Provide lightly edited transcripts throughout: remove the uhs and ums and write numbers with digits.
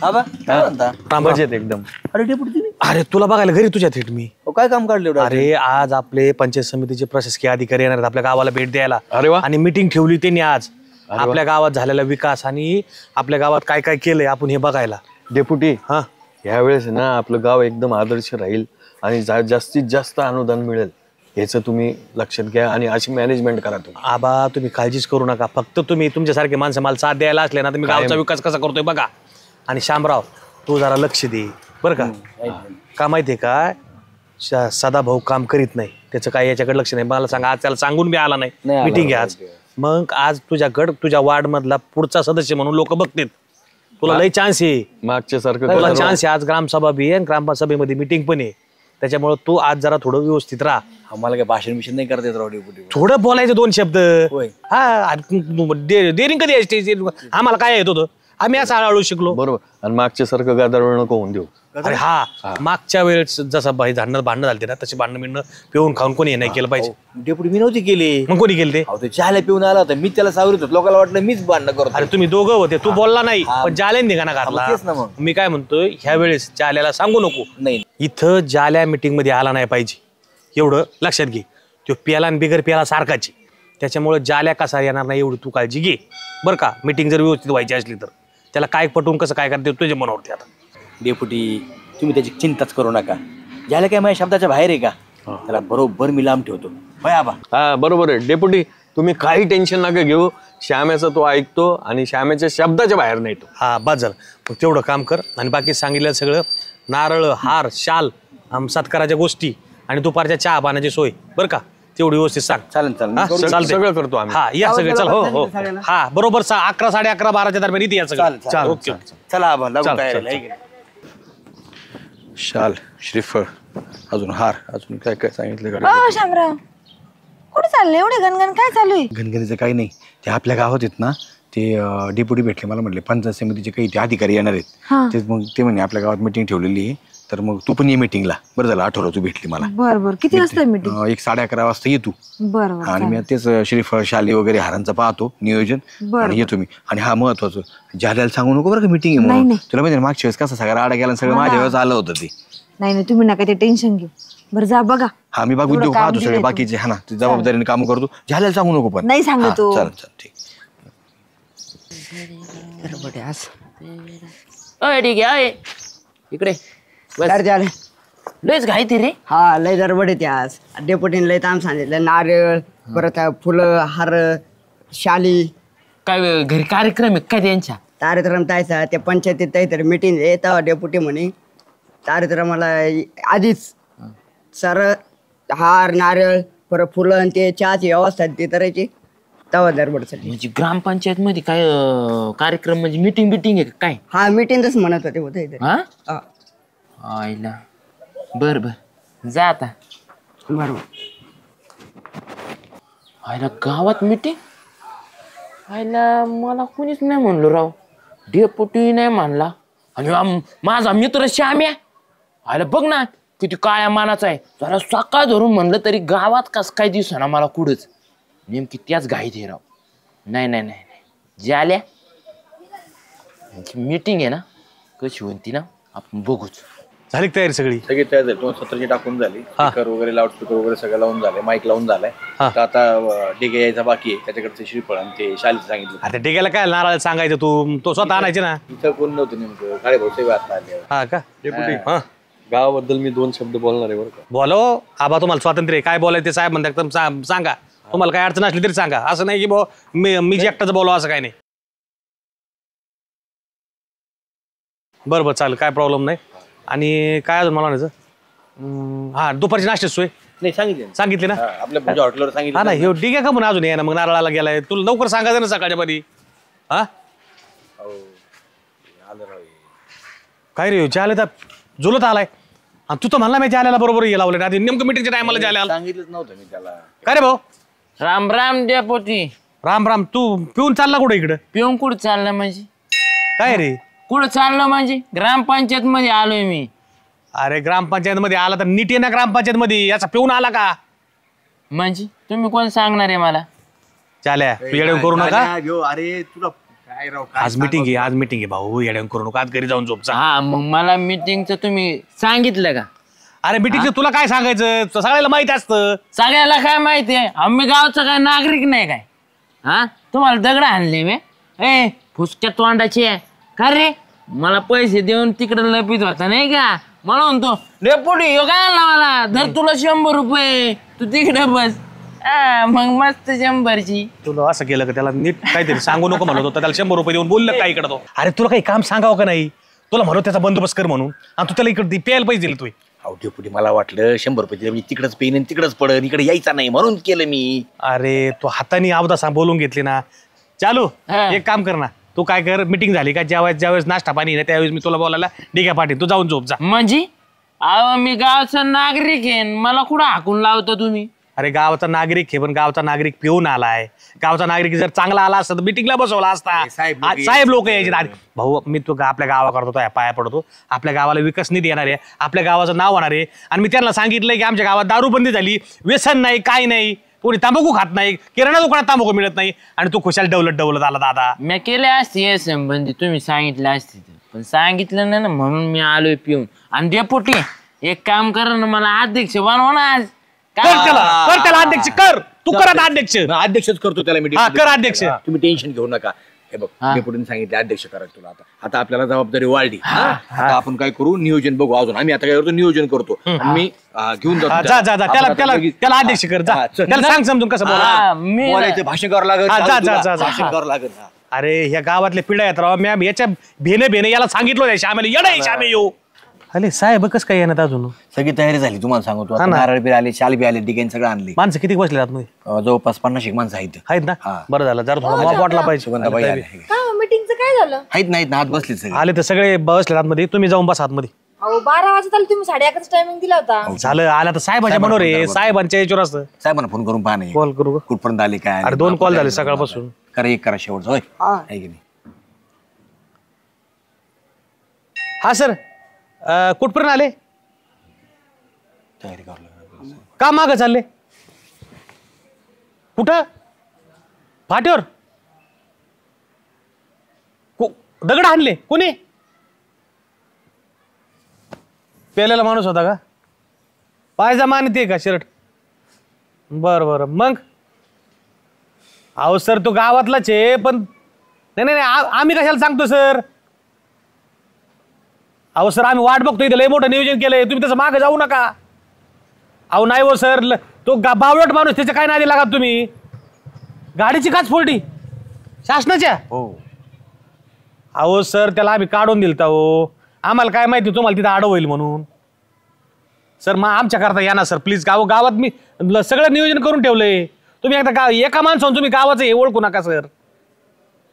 आबा काय म्हणता? मजेत एकदम. अरे डेपुटी तुम्ही? अरे तुला बघायला घरी तुझ्या थेट मी. काय काम काढले एवढं? अरे आज आपले पंचायत समितीचे प्रशासकीय अधिकारी येणार आहेत आपल्या गावाला भेट द्यायला. अरे वा. आणि मीटिंग ठेवली त्यांनी आज. आपल्या गावात झालेला विकास आणि आपल्या गावात काय काय केलंय आपण हे बघायला. डेपुटी हा यावेळेस ना आपलं गाव एकदम आदर्श राहील आणि जास्तीत जास्त अनुदान मिळेल याचं तुम्ही लक्षात घ्या आणि अशी मॅनेजमेंट करा तुम्ही. आबा तुम्ही काळजीच करू नका. फक्त तुम्ही तुमच्यासारखे माणसं मला साथ द्यायला असले ना तर मी गावचा विकास कसा करतोय बघा. आणि शामराव तू जरा लक्ष दे बरं का. का माहितीये का सदाभाऊ काम करीत नाही त्याचं काय याच्याकडे लक्ष नाही. मला सांगा आज त्याला सांगून बी आला नाही मीटिंग आहे आज. मग आज तुझ्याकडं तुझ्या वार्ड मधला पुढचा सदस्य म्हणून लोक बघतील. तुला लई चान्स आहे मागच्या सारखं तुला चान्स आहे. आज ग्रामसभा बी आहे आणि ग्रामसभेमध्ये मीटिंग पण आहे. त्याच्यामुळे तू आज जरा थोडं व्यवस्थित राहा. आम्हाला काय भाषण मिशन नाही करता येत राव डेपुटी. थोडं बोलायचं 2 शब्द. हा डेअरिंग कधी यायची आम्हाला काय येत होतं आम्ही असं हळूहळू शिकलो. बरोबर. आणि मागच्या सारखं गदारोळ नको होऊन देऊ. अरे हा मागच्या वेळेस जसं भांडणं झालते ना तशी भांडणं मिळणं पिऊन खाऊन कोणी हे नाही केलं पाहिजे. डेपुटी मी नव्हती केली. मग कोणी केलं ते? अहो ते चहाला पिऊन आला होता मी त्याला सावरत होतो. लोकांना वाटलं मीच भांडणं करतो. अरे तुम्ही दोघं होते तू बोलला नाही पण जाल्याने निघाना घातला. तेच ना मग. मी काय म्हणतोय ह्या वेळेस जाल्याला सांगू नको. नाही इथं जाल्या मीटिंग मध्ये आला नाही पाहिजे एवढं लक्षात घे. तो प्याला आणि बिगर प्याला सारखाची. त्याच्यामुळे जाल्या कसा येणार नाही एवढी तू काळजी घे बरं का. मीटिंग जर व्यवस्थित व्हायची असली तर त्याला काय पटवून कसं काय करते तुझ्या मनावरती. आता डेपुटी तुम्ही त्याची चिंताच करू नका. ज्याला काय माझ्या शब्दाच्या बाहेर आहे का त्याला बरोबर मी लांब ठेवतो. आबा हा बरोबर आहे डेपुटी. तुम्ही काही टेन्शन नका घेऊ. श्याम्याचं तो ऐकतो आणि श्याम्याच्या शब्दाच्या बाहेर नाही तो. हा बस झालं. मग तेवढं काम कर. आणि बाकी सांगितलं सगळं नारळ हार शाल सत्काराच्या गोष्टी आणि दुपारच्या चहा पाण्याची सोय बरं का तेवढी व्यवस्थित सांग. चालेल सगळं करतो आम्ही. हा या सगळे चल. हो हो हा बरोबर 11 11:30 12च्या दरम्यान इथे या सगळं. ओके चला आबा लागू काय शाल श्रीफळ अजून हार अजून काय काय सांगितलं शामराव कुठे चाललंय एवढे गणगण काय चालू आहे? गणगणीचं काही नाही. ते आपल्या गावात आहेत ना ते डेप्युटी भेटले मला म्हटले पंचायत समितीचे काही ते अधिकारी येणार आहेत. ते मग ते म्हणे आपल्या गावात मिटिंग ठेवलेली आहे तर मग तू पण ये मिटिंगला. बरं झालं आठवलं तू भेटली मला. बरं किती वाजता मीटिंग? 11:30 वाजता ये तू. बरं आणि मी तेच श्रीफळ शाली वगैरे हारांचं पाहतो नियोजन आणि येतो मी. आणि हा महत्वाचं जाल्याला सांगू नको बरं का मिटिंग आहे म्हणून. तुला माहिती मागच्या वेळेस कसं सगळं आडा गेला सगळं माझ्या वेळेस आलं होतं ते. नाही तुम्ही नका ते टेन्शन घेऊ. बरं जा बघा. हा मी बाकी उद्योग पाहतो सगळे बाकीचे. हा ना तू जबाबदारीने काम करतो. जाल्याला सांगू नको पण. नाही सांगतो. चल चल ठीक. ठीक आहे इकडे लयच घाई ते रे. हा लय गडबड आहे आज. डेपुटीने लय ताम सांगितलं. नारळ परत फुलं हार शाली. काय घरी कार्यक्रम आहे काय त्यांच्या? कार्यक्रम तायचा त्या पंचायतीत काहीतरी मिटिंग आहे तेव्हा डेपुटी म्हणे कार्यक्रमाला आधीच सर हार नारळ परत फुलं आणि ते चहाची व्यवस्था ती करायची तेव्हा गडबडसाठी. म्हणजे ग्रामपंचायत मध्ये काय कार्यक्रम म्हणजे मीटिंग बिटिंग आहे काय? हा मिटिंगच म्हणत होते होतं. हा आईला बर बर जा आता. बरोबर आईला गावात मीटिंग. आईला मला कोणीच नाही म्हणलो राव. डेपुटी नाही म्हणला आणि माझा मित्र श्याम्या. आईला बघ ना किती काळ्या मानाचा आहे. जरा सकाळ धरून म्हणलं तरी गावात कस काय दिसना मला कुठंच. नेमकी त्याच घाईत हे राव. नाही नाही नाही नाही ज्याल्या मीटिंग आहे ना कशी होती ना आपण बघूच. झाली तयारी सगळी? सगळी तयार झाली. 270ची टाकून झाली. स्पीकर वगैरे लाऊडस्पीकर वगैरे सगळं लावून झाले. माईक लावून झालाय. आता डिगे यायचा बाकी आहे. त्याच्याकडचे श्रीफळ आणि ते शालीचं सांगितलं. आता डिग्याला काय नारळ सांगायचं तू तो स्वतः आणायचे ना. इथं कोण नव्हतं नेमकं. काळे भाऊ सगळे आता आले. हा का डेपुटी गावाबद्दल मी 2 शब्द बोलणार आहे बरं का. बोलो आबा तुम्हाला स्वातंत्र्य आहे. काय बोलायचं ते साहेब म्हणतात सांगा. तुम्हाला काय अडचण असली तरी सांगा. असं नाही की बो मी जे एकटाच बोलावं असं काय नाही. बरं बरं चालेल काय प्रॉब्लेम नाही. आणि काय अजून मला म्हणायचं हा दुपारची नाश्त्याची सोय नाही सांगितली ना आपल्या पूजा हॉटेलवर सांगितलं. हा ना हे ठीक आहे का म्हणून अजून ये ना मग नारळाला गेलाय तुला लवकर सांगायचं ना सकाळच्या मध्ये. हा काय रे आले तर जुलत आलाय आणि तू तर म्हणला मी आल्याला बरोबर ये लावलं आधी नेमकं मिटिंगच्या टायमाला जायला सांगितलंच नव्हतं मी त्याला. काय रे भाऊ? राम राम डेपुटी. राम राम. तू पिऊन चालला कुठे इकडं? पिऊन कुठं चाललं म्हणजे? काय रे कुठं चाललं म्हणजे? ग्रामपंचायत मध्ये आलोय मी. अरे ग्रामपंचायत मध्ये आला तर नीट ये ना ग्रामपंचायत मध्ये. याचा पिऊन आला का म्हणजे तुम्ही कोण सांगणार आहे मला? चाल्या तू येडे करू नका. अरे तुला आज मीटिंग आहे, आज मीटिंग आहे भाऊ, येड्यान करू नको, आज घरी जाऊन झोपचा. हा मग मला मीटिंगचं तुम्ही सांगितलं का? अरे मीटिंगचं तुला काय सांगायचं, सगळ्याला माहिती असतं. सगळ्याला काय माहिती आहे, आम्ही गावचा काय नागरिक नाही काय? हा तुम्हाला दगड आणले मी ए फुसक्या तोंडाची आहे का रे? मला पैसे देऊन तिकडे लपित होता नाही का, मला म्हणतो डेपुटी यो काय आणला मला, धर तुला 100 रुपये, तू तिकडे बस. मग मस्त 100ची. तुला असं केलं का त्याला नीट काहीतरी सांगू नको म्हणत होता, त्याला 100 रुपये देऊन बोललं काय इकडं तो. अरे तुला काही काम सांगावं का नाही, तुला म्हणतो त्याचा बंदोबस्त कर म्हणून, आणि तू त्याला इकडे प्यायला पैसे दिले तू. अहो डेपुटी मला वाटलं 100 रुपये दिले म्हणजे तिकडच पेन आणि तिकडच पडन, इकडे यायचा नाही म्हणून केलं मी. अरे तो हाताने अवधा बोलून घेतली ना. चालू एक काम कर ना, तू काय कर, मीटिंग झाली का ज्यावेळेस नाश्ता पाणी ना त्यावेळेस मी तुला बोलायला डिग्या पाटील, तू जाऊन झोप जा. म्हणजे अहो मी गावचा नागरिक आहे, मला कुठं हाकून लावता तुम्ही? अरे गावचा नागरिक आहे, पण गावचा नागरिक पिऊन आलाय. गावचा नागरिक जर चांगला आला असता तर मीटिंगला बसवला असता. साहेब लोक यायचे. अरे भाऊ मी तू आपल्या गावाकडतो पाया पडतो, आपल्या गावाला विकास निधी येणार आहे, आपल्या गावाचं नाव होणार आहे. आणि मी त्यांना सांगितलंय की आमच्या गावात दारूबंदी झाली, व्यसन नाही, काय नाही, कोणी तांबाखू खात नाही, किराणा दुकानात तांबाखू मिळत नाही, आणि तू खुशाल डवलत आला दादा. मी केले असते या संबंधी, तुम्ही सांगितलं असते पण सांगितलं नाही ना, म्हणून मी आलोय पिऊन. आणि डेपुटी एक काम करा ना, मला अध्यक्ष बनवा ना आज. कर त्याला अध्यक्ष कर, तू कर आता अध्यक्ष. अध्यक्षच करतो त्याला हा कर अध्यक्ष. तुम्ही टेन्शन घेऊ नका. हे बघ डेपुटीने सांगितलं अध्यक्ष करायचं तुला. आता आपल्याला जबाबदारी वाढली. आता आपण काय करू, नियोजन बघू अजून. आम्ही आता काय करतो, नियोजन करतो. मी घेऊन जातो. जा त्याला अध्यक्ष कर, जा त्याला सांग समजून कसं बोला. बोलायचं, भाषण करावं लागेल. भाषण करावं लागेल. अरे ह्या गावातल्या पिढ्या आहेत राव, मॅम याच्या भेने याला सांगितलं श्यामेला येणं श्यामे येऊ. अरे साहेब कस काय येणार अजून? सगळी तयारी झाली तुम्हाला सांगतो. नारळ बी आले, शाल बी आले, डिझाईन सगळं आणले. माणसं किती बसले आतमध्ये? जवळपास 50 माणसं आहेत ना. बरं झालं, जरा थोडा मॉप वाटला पाहिजे. मीटिंगचं काय झालं? नाहीत ना, आत बसले सगळे. आले तर सगळे बसले आतमध्ये, तुम्ही जाऊन बस आतमध्ये. अहो 12 वाजता आले तुम्ही, 11:30 टायमिंग दिला होता. झालं आला तर साहेबाच्या मनोर आहे, साहेबांच्या याच्यावर असतं. साहेबांना फोन करून पाहणे कॉल करू का? कुठपर्यंत आले काय. अरे 2 कॉल झाले सकाळपासून. करा एक करा शेवटचा. होय आहे की नाही? हा सर, कुठपर्यंत आले? तयारी करावं लागेल. का मागं चालले? कुठं? फाट्यावर दगड आणले कोणी? पेलेला माणूस होता का? पायजामा आणि ते का शर्ट? बरं मग अहो सर तो गावातलाच आहे, पण नाही आम्ही कशाला सांगतो सर? अहो सर आम्ही वाट बघतो, इथे लय मोठं नियोजन केलंय, तुम्ही त्याचं मागं जाऊ नका. अहो नाही हो सर, तो बावळट माणूस, त्याच्या काय नादी लागा तुम्ही? गाडीची काच फोडली शासनाच्या. हो अहो सर त्याला आम्ही काढून दिलता हो, आम्हाला काय माहिती तुम्हाला तिथं आडव होईल म्हणून. सर मग आमच्या करता या ना सर प्लीज. गावात मी सगळं नियोजन करून ठेवलंय. तुम्ही एकदा एका माणसाहून तुम्ही गावाचं हे ओळखू नका सर.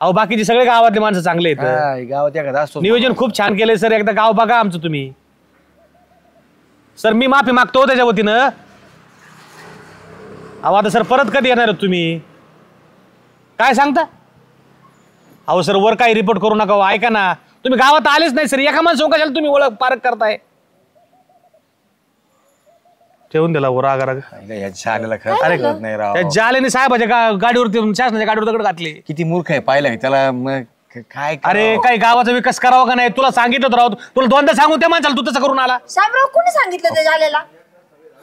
अहो बाकीचे सगळे गावातले माणसं चांगले आहेत, गावात एखादा असतो. नियोजन खूप छान केलंय सर, एकदा गाव बघा आमचं तुम्ही. सर मी माफी मागतो त्याच्या वतीनं. अहो आता सर परत कधी येणार तुम्ही? काय सांगता? अहो सर वर काही रिपोर्ट करू नका. ऐका ना, तुम्ही गावात आलेच नाही सर, एका माणसं कशाला तुम्ही ओळख पारख करताय? ठेवून दिला वर आगारा. नाही जालेने साहेबाच्या गाडीवरती, शासनाच्या गाडीवर दगड घातले. किती मूर्ख आहे पाहिलं त्याला. काय अरे काही गावाचा विकास करावा का नाही? तुला सांगितलं राहत, तुला 2दा सांगून त्या माणसाला तू तसं करून आला. शामराव कोणी सांगितलं ते झालेला?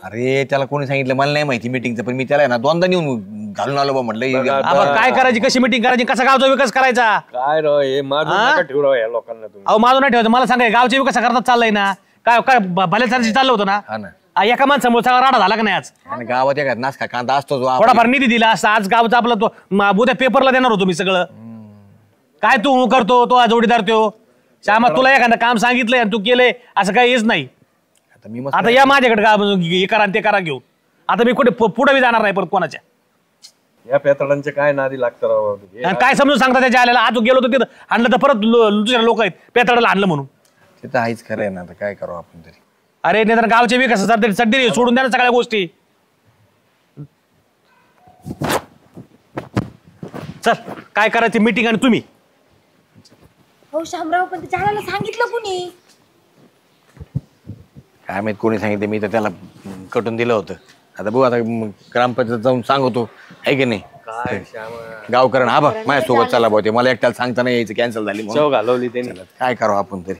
अरे त्याला कोणी सांगितलं मला नाही माहिती मीटिंगचं, पण मी त्याला ना 2दा नेऊन घालून आलो बा म्हटलं. आपण काय करायची, कशी मीटिंग करायची, कसा गावचा विकास करायचा? काय राव हे माझं ठेवराव या लोकांना तुम्ही. अहो माझं नाही ठेवायचं, मला सांगा गावच्या विकास करताच चाललंय ना. काय काय भल्यासारखी चाललं होतं ना. हा ना. एका माणसामुळे सगळा राडा झाला का नाही आज? आणि गावात एखादा नासका कांदा असतो जो थोडाफार निधी दिला असता, आज गावचा आपला तो उद्या पेपरला देणार होतो मी सगळं. काय तू करतो, तो जोडीदार तो श्यामा, तुला एखादं काम सांगितलंय आणि तू केलंय असं काही हेच नाही. आता या माझ्याकडे हे करा ते करा घेऊन. आता मी कुठे पुढे जाणार नाही परत कोणाच्या. या पेतडांचे काय नादी लागतं राव. आणि काय समजून सांगता त्याच्या आल्याला? आज गेलो होतो तिथं आणलं तर परत दुसरे लोक आहेत पेताडाला आणलं म्हणून. तिथं आहेच खरं आहे ना, आता काय करावं आपण तरी. अरे नाही तर गावचे विकासासाठी सध्या सोडून द्या ना सगळ्या गोष्टी. चल काय करायची मीटिंग आणि तुम्ही. हो शामराव पण ते झालेला सांगितलं कोणी? काय माहित कोणी सांगितलं, मी तर त्याला कटून दिलं होतं. आता बघू, आता ग्रामपंचायत जाऊन सांगतो आहे की नाही. गावकरण हा बघ माझ्यासोबत चला भाऊ ते मला एकट्याला सांगता नाही यायचं कॅन्सल झाली म्हणून. चव घालवली त्यांनी. काय करावं आपण तरी